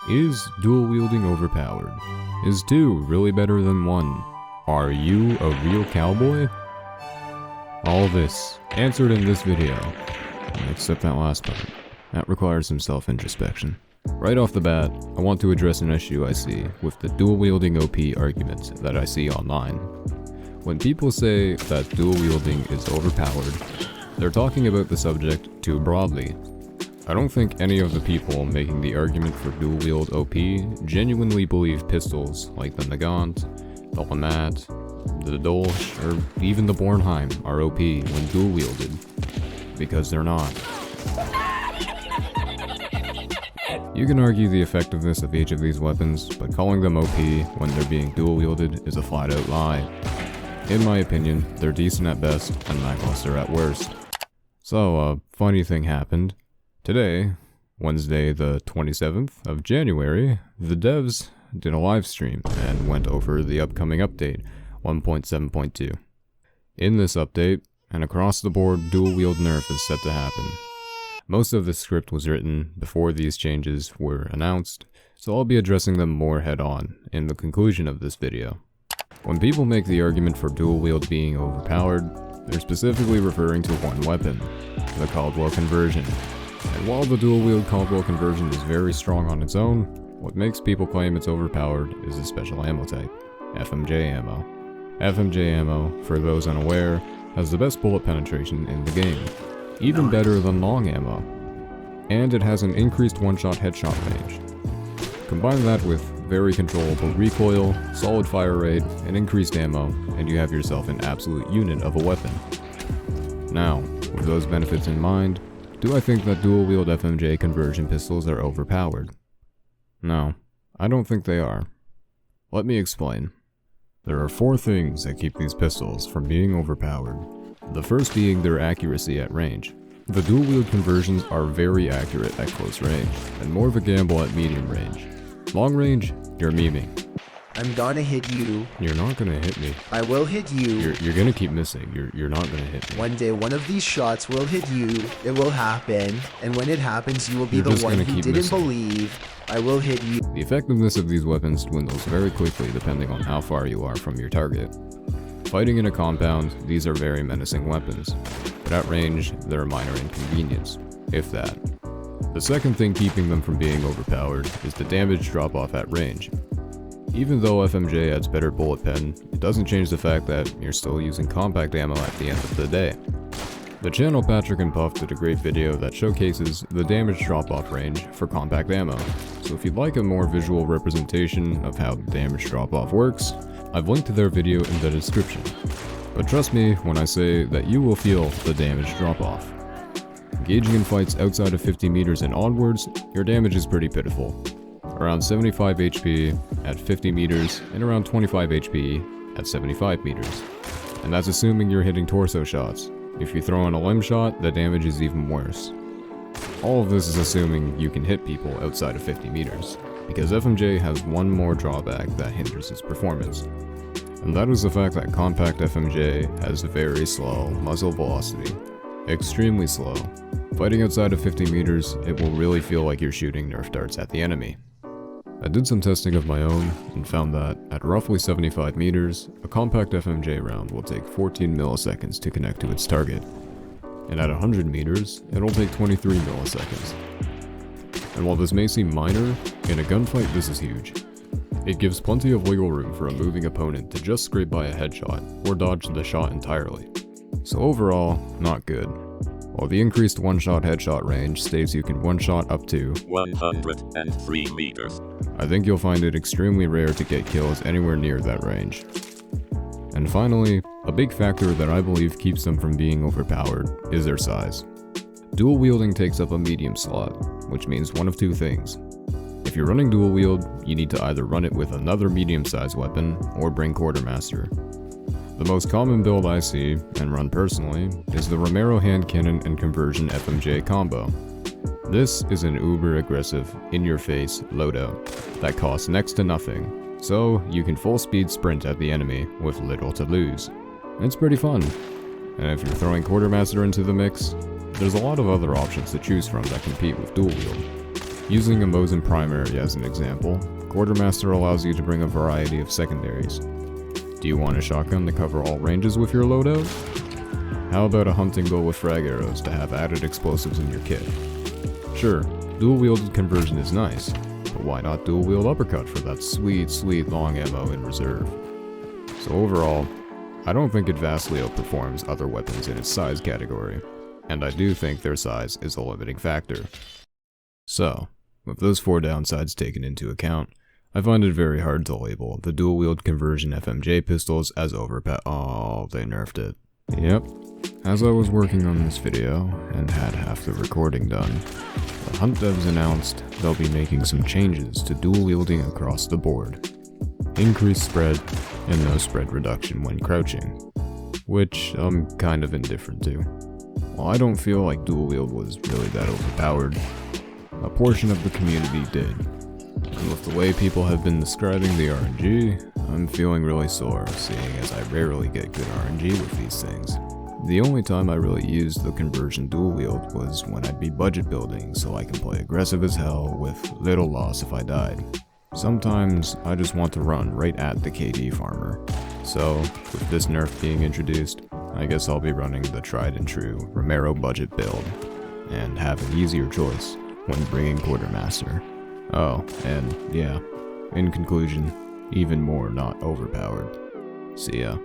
Is dual wielding overpowered? Is 2 really better than 1? Are you a real cowboy? All this answered in this video, except that last part. That requires some self-introspection. Right off the bat, I want to address an issue I see with the dual wielding OP arguments that I see online. When people say that dual wielding is overpowered, they're talking about the subject too broadly. I don't think any of the people making the argument for dual wield OP genuinely believe pistols like the Nagant, the Lamat, the Dolch, or even the Bornheim are OP when dual wielded, because they're not. You can argue the effectiveness of each of these weapons, but calling them OP when they're being dual wielded is a flat out lie. In my opinion, they're decent at best and lackluster at worst. So a funny thing happened. Today, Wednesday the 27th of January, the devs did a live stream and went over the upcoming update, 1.7.2. In this update, an across-the-board dual-wield nerf is set to happen. Most of the script was written before these changes were announced, so I'll be addressing them more head-on in the conclusion of this video. When people make the argument for dual-wield being overpowered, they're specifically referring to one weapon, the Caldwell conversion. And while the dual-wield Caldwell conversion is very strong on its own, what makes people claim it's overpowered is a special ammo type, FMJ ammo. FMJ ammo, for those unaware, has the best bullet penetration in the game, even better than long ammo, and it has an increased one-shot headshot range. Combine that with very controllable recoil, solid fire rate, and increased ammo, and you have yourself an absolute unit of a weapon. Now, with those benefits in mind, do I think that dual-wield FMJ conversion pistols are overpowered? No, I don't think they are. Let me explain. There are 4 things that keep these pistols from being overpowered. The first being their accuracy at range. The dual-wield conversions are very accurate at close range, and more of a gamble at medium range. Long range, you're memeing. I'm gonna hit you. You're not gonna hit me. I will hit you. You're gonna keep missing. You're not gonna hit me. One day, one of these shots will hit you. It will happen. And when it happens, you will be You're the one who didn't missing. believe. I will hit you. The effectiveness of these weapons dwindles very quickly depending on how far you are from your target. Fighting in a compound, these are very menacing weapons, but at range, they're a minor inconvenience, if that. The second thing keeping them from being overpowered is the damage drop-off at range. Even though FMJ adds better bullet pen, it doesn't change the fact that you're still using compact ammo at the end of the day. The channel Patrick and Puff did a great video that showcases the damage drop-off range for compact ammo, so if you'd like a more visual representation of how the damage drop-off works, I've linked to their video in the description. But trust me when I say that you will feel the damage drop-off. Engaging in fights outside of 50 meters and onwards, your damage is pretty pitiful. Around 75 HP at 50 meters and around 25 HP at 75 meters. And that's assuming you're hitting torso shots. If you throw in a limb shot, the damage is even worse. All of this is assuming you can hit people outside of 50 meters, because FMJ has one more drawback that hinders its performance. And that is the fact that compact FMJ has very slow muzzle velocity. Extremely slow. Fighting outside of 50 meters, it will really feel like you're shooting Nerf darts at the enemy. I did some testing of my own, and found that, at roughly 75 meters, a compact FMJ round will take 14 milliseconds to connect to its target. And at 100 meters, it'll take 23 milliseconds. And while this may seem minor, in a gunfight this is huge. It gives plenty of wiggle room for a moving opponent to just scrape by a headshot, or dodge the shot entirely. So overall, not good. While the increased one-shot headshot range states you can one-shot up to 103 meters. I think you'll find it extremely rare to get kills anywhere near that range. And finally, a big factor that I believe keeps them from being overpowered is their size. Dual wielding takes up a medium slot, which means one of 2 things. If you're running dual wield, you need to either run it with another medium-sized weapon or bring Quartermaster. The most common build I see, and run personally, is the Romero hand cannon and conversion FMJ combo. This is an uber aggressive, in-your-face loadout that costs next to nothing, so you can full speed sprint at the enemy with little to lose. It's pretty fun. And if you're throwing Quartermaster into the mix, there's a lot of other options to choose from that compete with dual wield. Using a Mosin primary as an example, Quartermaster allows you to bring a variety of secondaries. Do you want a shotgun to cover all ranges with your loadout? How about a hunting bow with frag arrows to have added explosives in your kit? Sure, dual-wielded conversion is nice, but why not dual-wield uppercut for that sweet long ammo in reserve? So overall, I don't think it vastly outperforms other weapons in its size category, and I do think their size is a limiting factor. So, with those 4 downsides taken into account, I find it very hard to label the dual-wield conversion FMJ pistols as overpowered. Oh, they nerfed it. Yep. As I was working on this video, and had half the recording done, the Hunt devs announced they'll be making some changes to dual-wielding across the board. Increased spread, and no spread reduction when crouching, which I'm kind of indifferent to. While I don't feel like dual-wield was really that overpowered, a portion of the community did. And with the way people have been describing the RNG, I'm feeling really sore, seeing as I rarely get good RNG with these things. The only time I really used the conversion dual wield was when I'd be budget building so I can play aggressive as hell with little loss if I died. Sometimes I just want to run right at the KD farmer. So, with this nerf being introduced, I guess I'll be running the tried and true Romero budget build, and have an easier choice when bringing Quartermaster. Oh, and yeah, in conclusion, even more not overpowered. See ya.